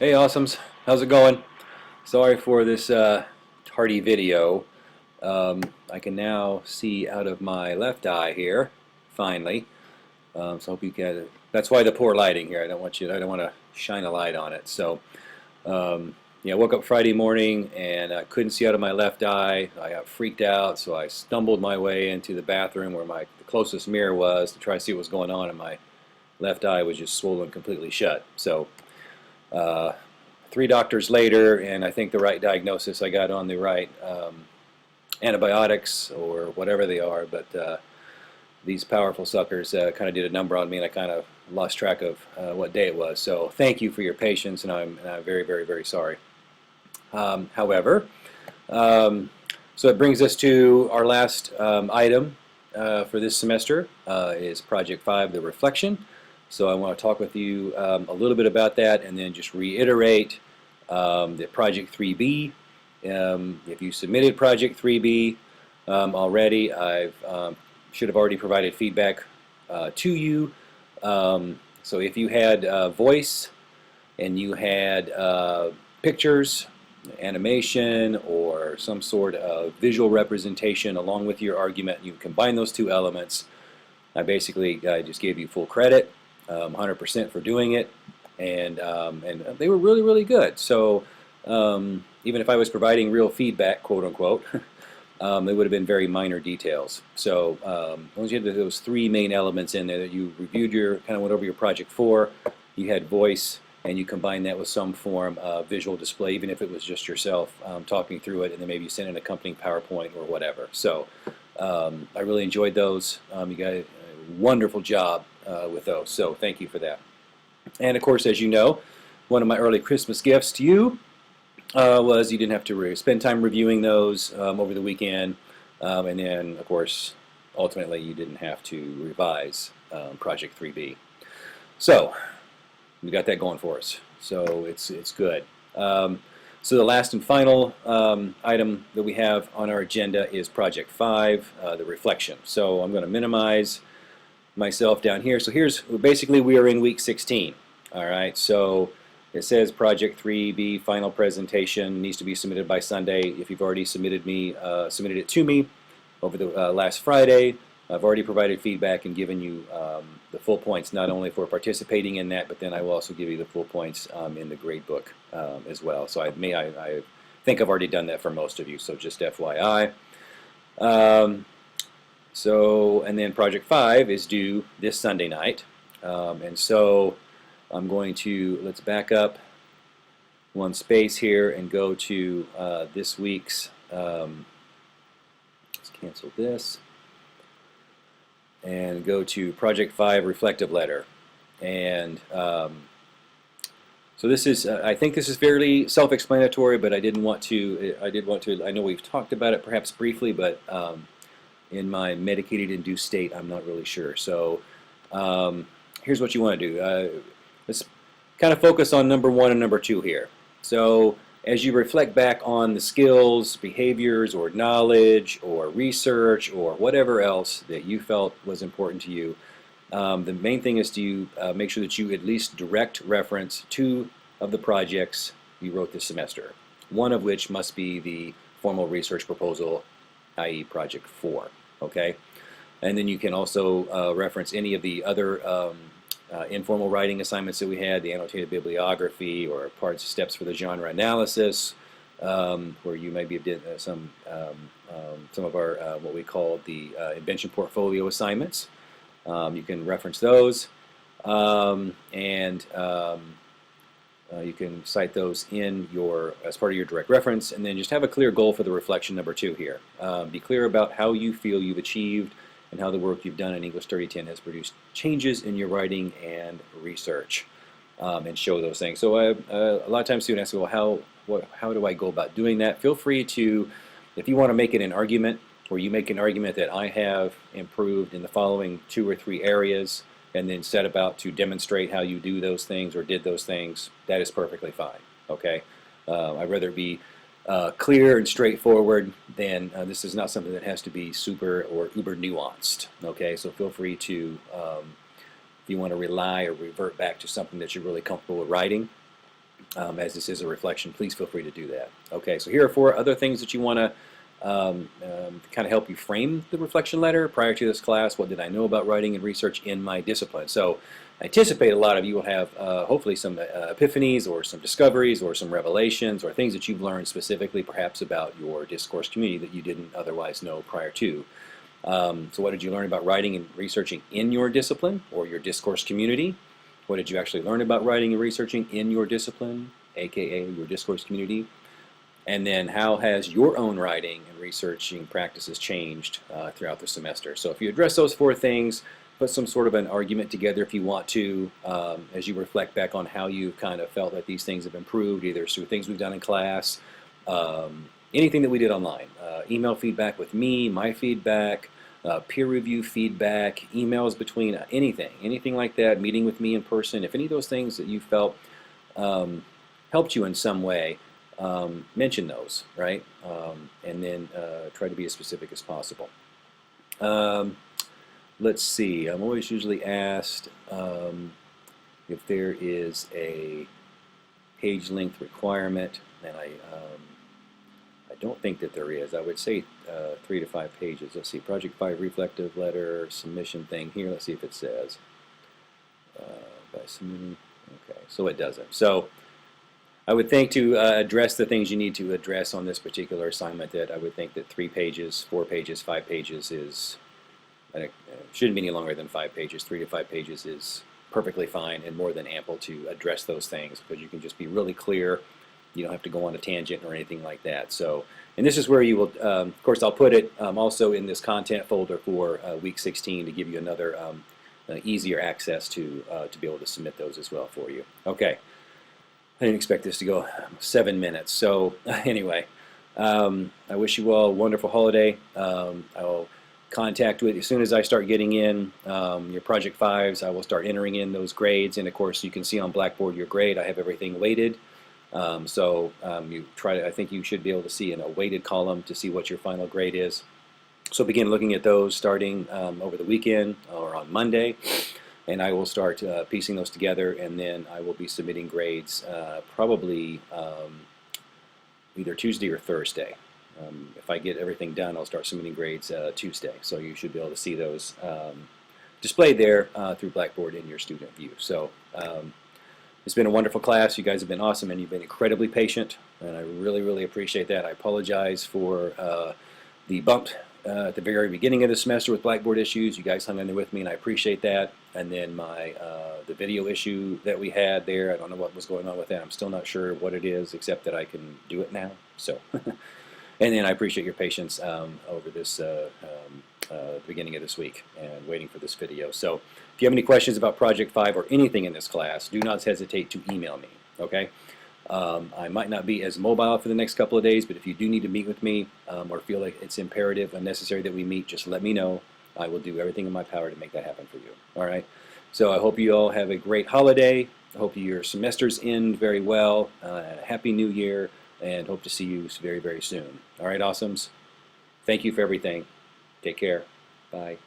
Hey, awesomes. How's it going? Sorry for this tardy video. I can now see out of my left eye here, finally. So I hope you can. That's why the poor lighting here. I don't want to shine a light on it. So, yeah, I woke up Friday morning and I couldn't see out of my left eye. I got freaked out, so I stumbled my way into the bathroom where the closest mirror was to try to see what was going on, and my left eye was just swollen completely shut. So. Uh, 3 doctors later, and I think the right diagnosis. I got on the right antibiotics or whatever they are, but these powerful suckers kind of did a number on me, and I kind of lost track of what day it was. So thank you for your patience, and I'm very, very, very sorry. However, so it brings us to our last item for this semester is Project 5, the reflection. So I want to talk with you a little bit about that, and then just reiterate that Project 3B, if you submitted Project 3B already, I should have already provided feedback to you. So if you had voice and you had pictures, animation, or some sort of visual representation along with your argument, you combine those two elements, I just gave you full credit. 100% for doing it, and they were really, really good. So even if I was providing real feedback, quote unquote, it would have been very minor details. So as long as you had those 3 main elements in there that you reviewed kind of went over your project for, you had voice, and you combined that with some form of visual display, even if it was just yourself talking through it, and then maybe you sent an accompanying PowerPoint or whatever. So I really enjoyed those. You guys, wonderful job with those, so thank you for that. And of course, as you know, one of my early Christmas gifts to you was you didn't have to spend time reviewing those over the weekend, and then of course ultimately you didn't have to revise Project 3B. So we got that going for us, so it's good. So the last and final item that we have on our agenda is Project 5, the reflection. So I'm going to minimize myself down here. So here's basically we are in week 16. All right, so it says Project 3B final presentation needs to be submitted by Sunday. If you've already submitted it to me over the last Friday, I've already provided feedback and given you the full points, not only for participating in that, but then I will also give you the full points in the grade book as well. So I think I've already done that for most of you, so just FYI. And then Project 5 is due this Sunday night. And so I'm going to, let's back up one space here and go to this week's, let's cancel this, and go to Project 5 Reflective Letter. And so this is, I think this is fairly self-explanatory, but I did want to, I know we've talked about it perhaps briefly, but in my medicated-induced state, I'm not really sure. So here's what you want to do. Let's kind of focus on number 1 and number 2 here. So as you reflect back on the skills, behaviors, or knowledge, or research, or whatever else that you felt was important to you, the main thing is to make sure that you at least direct reference 2 of the projects you wrote this semester, one of which must be the formal research proposal, i.e. Project 4. Okay, and then you can also reference any of the other informal writing assignments that we had, the annotated bibliography or steps for the genre analysis, where you maybe did some of our what we call the invention portfolio assignments. You can reference those, and you can cite those as part of your direct reference, and then just have a clear goal for the reflection number 2 here. Be clear about how you feel you've achieved and how the work you've done in English 3010 has produced changes in your writing and research, and show those things. So a lot of times students ask, well, how do I go about doing that? Feel free to, if you want to make it an argument, where you make an argument that I have improved in the following 2 or 3 areas, and then set about to demonstrate how you do those things or did those things, that is perfectly fine. Okay, I'd rather it be clear and straightforward than this is not something that has to be super or uber nuanced. Okay, so feel free to, if you want to rely or revert back to something that you're really comfortable with writing, as this is a reflection, please feel free to do that. Okay, so here are 4 other things that you want to kind of help you frame the reflection letter prior to this class. What did I know about writing and research in my discipline? So I anticipate a lot of you will have hopefully some epiphanies or some discoveries or some revelations or things that you've learned specifically perhaps about your discourse community that you didn't otherwise know prior to. So what did you learn about writing and researching in your discipline or your discourse community? What did you actually learn about writing and researching in your discipline, aka your discourse community? And then how has your own writing and researching practices changed throughout the semester? So if you address those 4 things, put some sort of an argument together if you want to, as you reflect back on how you kind of felt that these things have improved, either through things we've done in class, anything that we did online, email feedback with me, my feedback, peer review feedback, emails between anything like that, meeting with me in person. If any of those things that you felt helped you in some way, mention those, right? And then try to be as specific as possible. Let's see, I'm always usually asked if there is a page length requirement, and I don't think that there is. I would say 3 to 5 pages. Let's see, Project 5 reflective letter submission thing here. Let's see if it says by submitting. Okay, so it doesn't. So I would think to address the things you need to address on this particular assignment, that I would think that 3 pages, 4 pages, 5 pages is shouldn't be any longer than 5 pages. 3 to 5 pages is perfectly fine and more than ample to address those things, because you can just be really clear. You don't have to go on a tangent or anything like that. So, and this is where you will, of course, I'll put it also in this content folder for week 16 to give you another easier access to be able to submit those as well for you. Okay, I didn't expect this to go 7 minutes. So anyway, I wish you all a wonderful holiday. I'll contact with you as soon as I start getting in your Project 5s. I will start entering in those grades, and of course you can see on Blackboard your grade. I have everything weighted. You try to, I think you should be able to see in a weighted column to see what your final grade is. So begin looking at those starting over the weekend or on Monday, and I will start piecing those together, and then I will be submitting grades probably either Tuesday or Thursday. If I get everything done, I'll start submitting grades Tuesday, so you should be able to see those displayed there through Blackboard in your student view. So it's been a wonderful class. You guys have been awesome, and you've been incredibly patient, and I really, really appreciate that. I apologize for the bump at the very beginning of the semester with Blackboard issues. You guys hung in there with me, and I appreciate that. And then the video issue that we had there, I don't know what was going on with that. I'm still not sure what it is, except that I can do it now. So, and then I appreciate your patience over this beginning of this week and waiting for this video. So if you have any questions about Project 5 or anything in this class, do not hesitate to email me, okay? I might not be as mobile for the next couple of days, but if you do need to meet with me or feel like it's imperative and necessary that we meet, just let me know. I will do everything in my power to make that happen for you, all right? So I hope you all have a great holiday. I hope your semesters end very well. Happy New Year, and hope to see you very, very soon. All right, awesomes? Thank you for everything. Take care. Bye.